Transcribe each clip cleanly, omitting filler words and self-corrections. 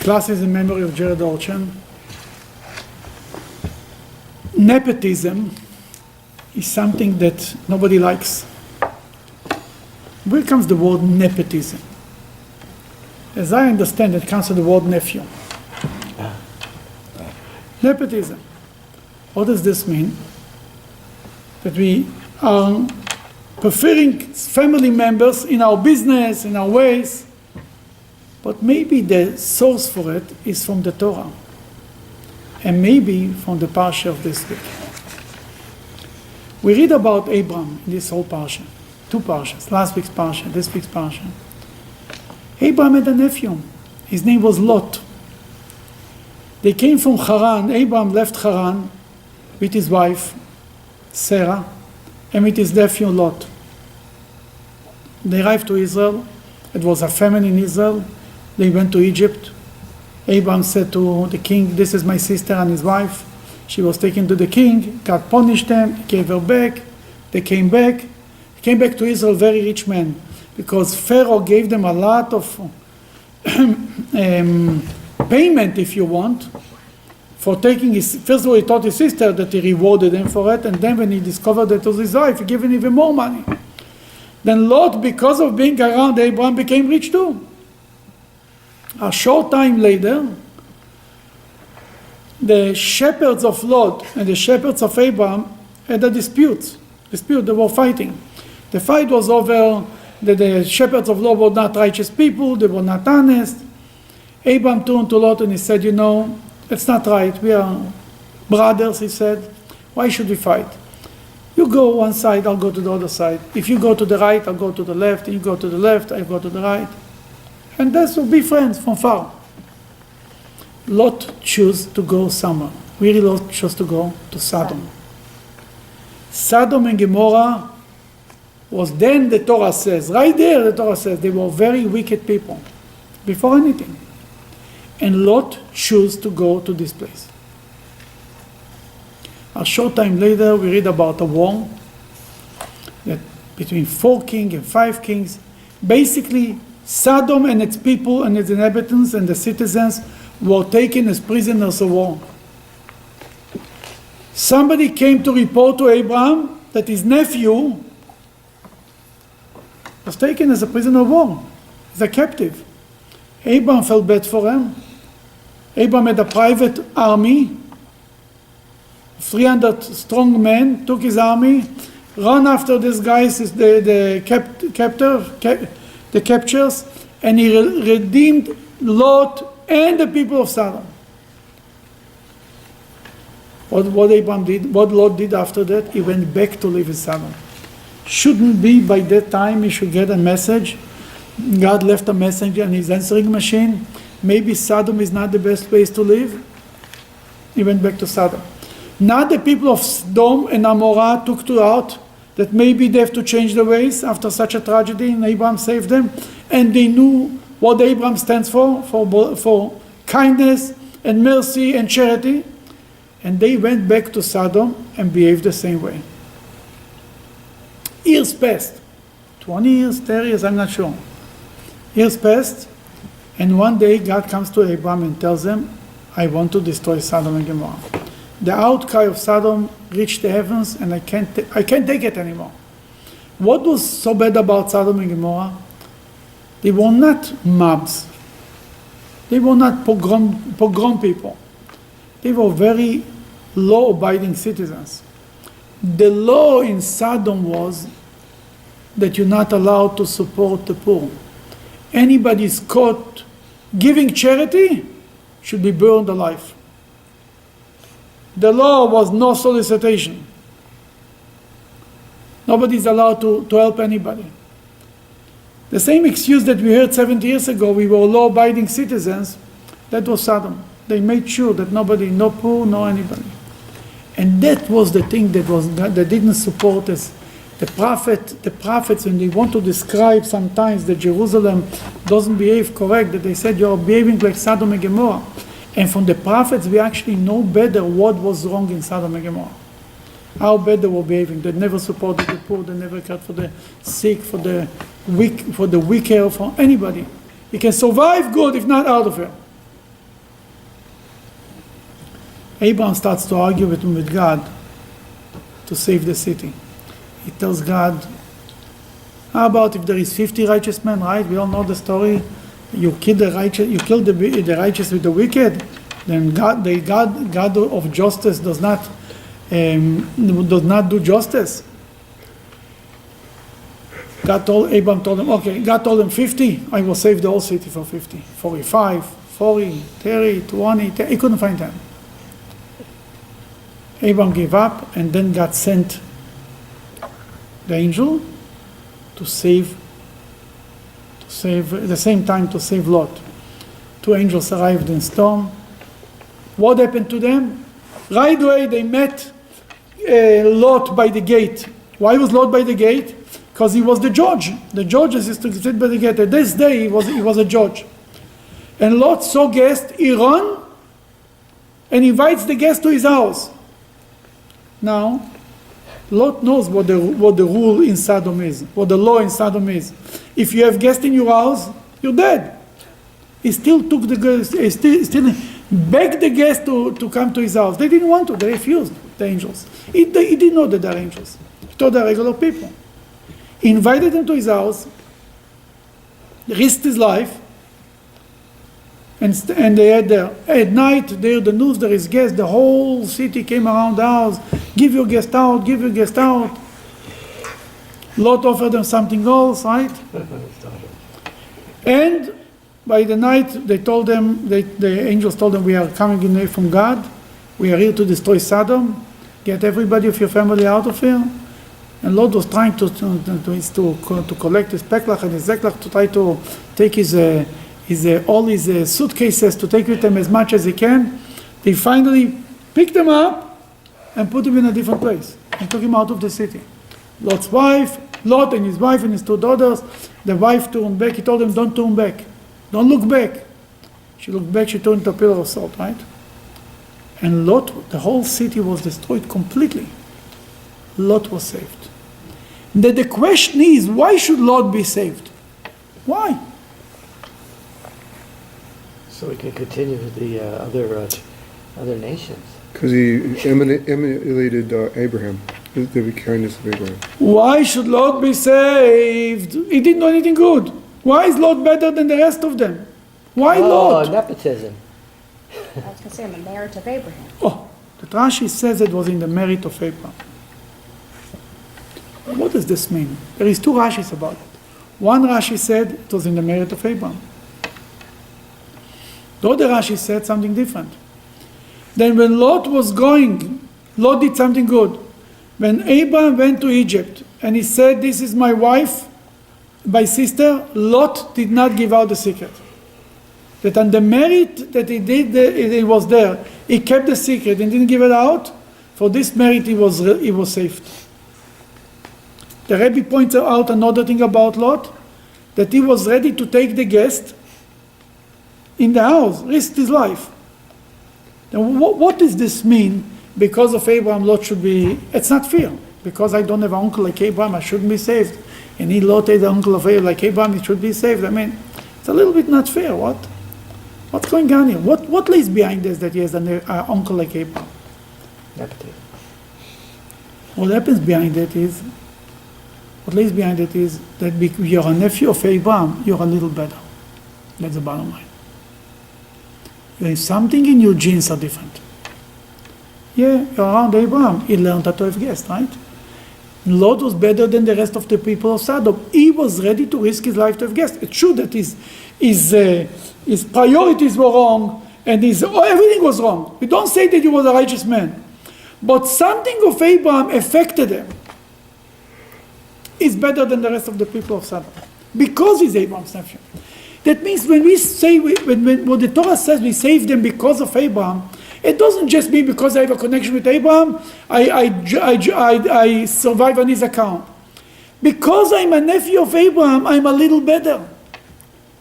Class is in memory of Jared Orchan. Nepotism is something that nobody likes. Where comes the word nepotism? As I understand, it comes from the word nephew. Nepotism. What does this mean? That we are preferring family members in our business, in our ways, but maybe the source for it is from the Torah, and maybe from the Parsha of this week. We read about Abraham in this whole Parsha, two Parshas, last week's Parsha, this week's Parsha. Abraham had a nephew. His name was Lot. They came from Haran. Abraham left Haran with his wife, Sarah, and with his nephew, Lot. They arrived to Israel. It was a famine in Israel. They went to Egypt. Abraham said to the king, "This is my sister and his wife." She was taken to the king. God punished them. He gave her back. They came back. They came back to Israel, very rich men, because Pharaoh gave them a lot of payment, if you want, for taking his. First of all, he taught his sister that he rewarded them for it, and then when he discovered that it was his wife, he gave him even more money. Then Lot, because of being around Abraham, became rich too. A short time later, the shepherds of Lot and the shepherds of Abraham had a dispute. They were fighting. The fight was over that the shepherds of Lot were not righteous people, they were not honest. Abraham turned to Lot and he said, "You know, it's not right. We are brothers," he said. "Why should we fight? You go one side, I'll go to the other side. If you go to the right, I'll go to the left. And you go to the left, I'll go to the right. And that's will be friends from far." Lot chose to go somewhere. Really, Lot chose to go to Sodom. Sodom and Gomorrah was then, the Torah says, right there the Torah says, they were very wicked people, before anything. And Lot chose to go to this place. A short time later, we read about a war that between 4 kings and 5 kings. Basically, Sodom and its people and its inhabitants and the citizens were taken as prisoners of war. Somebody came to report to Abraham that his nephew was taken as a prisoner of war, as a captive. Abraham felt bad for him. Abraham had a private army, 300 strong men, took his army, ran after these guys, the captures, and he redeemed Lot and the people of Sodom. What Abraham did, what Lot did after that, he went back to live in Sodom. Shouldn't be by that time he should get a message. God left a message on his answering machine. Maybe Sodom is not the best place to live. He went back to Sodom. Now the people of Sodom and Amorah took to heart that maybe they have to change their ways after such a tragedy, and Abraham saved them. And they knew what Abraham stands for kindness and mercy and charity. And they went back to Sodom and behaved the same way. Years passed, 20 years, 30 years, I'm not sure. Years passed, and one day God comes to Abraham and tells him, "I want to destroy Sodom and Gomorrah." The outcry of Sodom reached the heavens, and I can't take it anymore. What was so bad about Sodom and Gomorrah? They were not mobs. They were not pogrom people. They were very law-abiding citizens. The law in Sodom was that you're not allowed to support the poor. Anybody is caught giving charity should be burned alive. The law was no solicitation. Nobody is allowed to help anybody. The same excuse that we heard 70 years ago, we were law-abiding citizens, that was Sodom. They made sure that nobody, no poor, no anybody. And that was the thing that didn't support us. The prophets, when they want to describe sometimes that Jerusalem doesn't behave correct, that they said you're behaving like Sodom and Gomorrah. And from the prophets, we actually know better what was wrong in Sodom and Gomorrah. How bad they were behaving. They never supported the poor, they never cared for the sick, for the weak, for the weaker, for anybody. You can survive good, if not out of it. Abraham starts to argue with God to save the city. He tells God, how about if there is 50 righteous men, right? We all know the story. You kill the righteous with the wicked, then God of justice does not do justice. God told him 50, I will save the whole city for 50. 45, 40, 30, 20, he couldn't find them. Abraham gave up, and then God sent the angel to save at the same time to save Lot. 2 angels arrived in storm. What happened to them? Right away they met Lot by the gate. Why was Lot by the gate? Because he was the judge. The judges used to sit by the gate. At this day he was a judge. And Lot saw guest, he ran and invites the guest to his house. Now, Lot knows what the rule in Sodom is, what the law in Sodom is. If you have guests in your house, you're dead. He still took the guest, he still begged the guest to come to his house. They didn't want to, they refused, the angels. He didn't know that they're angels. He thought they're regular people. He invited them to his house, risked his life, and they had there. At night, there the news, there is guests, the whole city came around the house. Give your guest out, give your guest out. Lot offered them something else, right? And by the night, they told them, the angels told them, we are coming in from God. We are here to destroy Sodom. Get everybody of your family out of here. And Lot was trying to collect his peklach and his zeklach, to try to take all his suitcases, to take with him as much as he can. They finally picked him up and put him in a different place and took him out of the city. Lot and his wife and his 2 daughters, the wife turned back. He told them, don't turn back. Don't look back. She looked back, she turned into a pillar of salt, right? And Lot, the whole city was destroyed completely. Lot was saved. The question is, why should Lot be saved? Why? So we can continue with the other nations. Because he emulated Abraham, the kindness of Abraham. Why should Lot be saved? He didn't do anything good. Why is Lot better than the rest of them? Why Lot? Nepotism. I was going to say in the merit of Abraham. The Rashi says it was in the merit of Abraham. What does this mean? There is 2 Rashis about it. One Rashi said it was in the merit of Abraham. The other Rashi said something different. Then when Lot was going, Lot did something good. When Abraham went to Egypt and he said, this is my wife, my sister, Lot did not give out the secret. That on the merit that he did, he was there. He kept the secret and didn't give it out. For this merit he was saved. The Rabbi points out another thing about Lot, that he was ready to take the guest in the house, risked his life. Now, what does this mean? Because of Abraham, Lot should be, it's not fair. Because I don't have an uncle like Abraham, I shouldn't be saved. And he, Lot, is the uncle of Abraham like Abraham, he should be saved. I mean, it's a little bit not fair. What's going on here? What lays behind this that he has an uncle like Abraham? Nepotism. What lays behind it is that you're a nephew of Abraham, you're a little better. That's the bottom line. There's something in your genes are different. Yeah, you're around Abraham. He learned how to have guests, right? Lot was better than the rest of the people of Sodom. He was ready to risk his life to have guests. It's true that his priorities were wrong and everything was wrong. We don't say that he was a righteous man. But something of Abraham affected him. Is better than the rest of the people of Sodom. Because he's Abraham's nephew. That means when we say, when what the Torah says we save them because of Abraham, it doesn't just mean because I have a connection with Abraham, I survive on his account. Because I'm a nephew of Abraham, I'm a little better.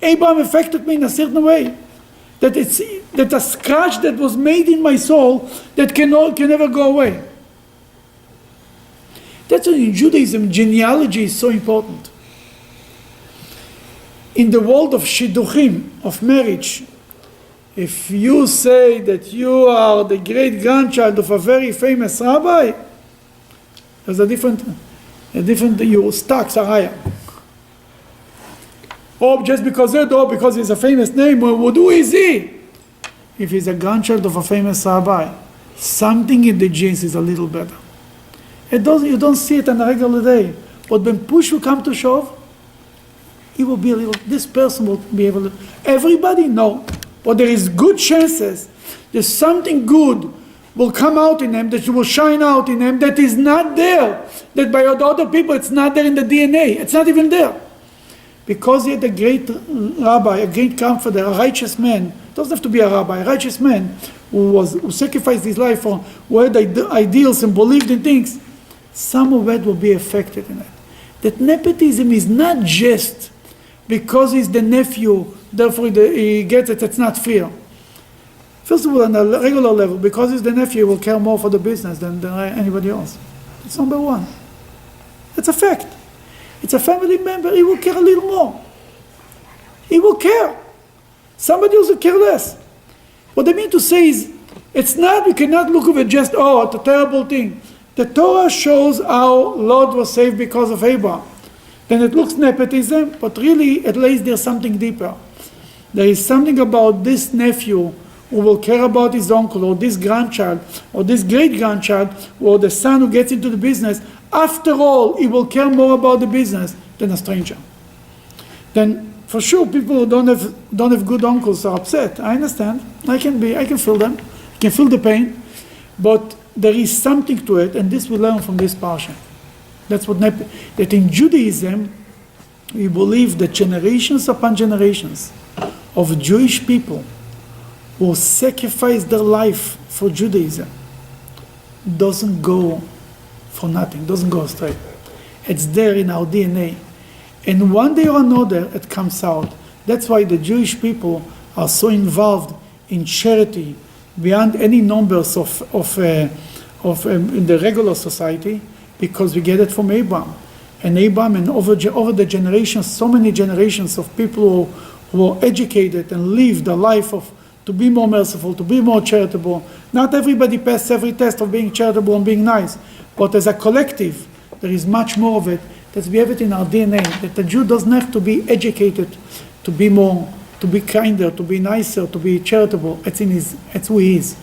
Abraham affected me in a certain way. That a scratch that was made in my soul that can never go away. That's why in Judaism, genealogy is so important. In the world of shidduchim, of marriage, If you say that you are the great-grandchild of a very famous rabbi, there's a different, your stocks are higher. Or just because because he's a famous name, who is he? If he's a grandchild of a famous rabbi, something in the genes is a little better. You don't see it on a regular day. But when push will come to shove, it will be this person will be able to, everybody know, but there is good chances that something good will come out in them, that will shine out in them, that is not there, that by the other people it's not there in the DNA, it's not even there. Because he had a great rabbi, a great comforter, a righteous man, doesn't have to be a rabbi, a righteous man, who sacrificed his life for, who had ideals and believed in things, some of that will be affected in it. That nepotism is not just because he's the nephew, therefore he gets it, it's not fair. First of all, on a regular level, because he's the nephew, he will care more for the business than anybody else. That's number one. It's a fact. It's a family member, he will care a little more. He will care. Somebody else will care less. What I mean to say is, it's not, you cannot look at it just, it's a terrible thing. The Torah shows how Lot was saved because of Abraham. Then it looks nepotism, but really it lays there something deeper. There is something about this nephew who will care about his uncle, or this grandchild, or this great-grandchild, or the son who gets into the business. After all, he will care more about the business than a stranger. Then, for sure, people who don't have good uncles are upset. I understand. I can feel them. I can feel the pain. But there is something to it, and this we learn from this Parshat. That's what that in Judaism, we believe that generations upon generations of Jewish people who sacrifice their life for Judaism doesn't go for nothing, doesn't go astray. It's there in our DNA. And one day or another, it comes out. That's why the Jewish people are so involved in charity beyond any numbers in the regular society, because we get it from Abraham. And Abraham, and over the generations, so many generations of people who are educated and live the life of to be more merciful, to be more charitable. Not everybody passes every test of being charitable and being nice, but as a collective, there is much more of it, that we have it in our DNA, that the Jew doesn't have to be educated to be more, to be kinder, to be nicer, to be charitable. It's who he is.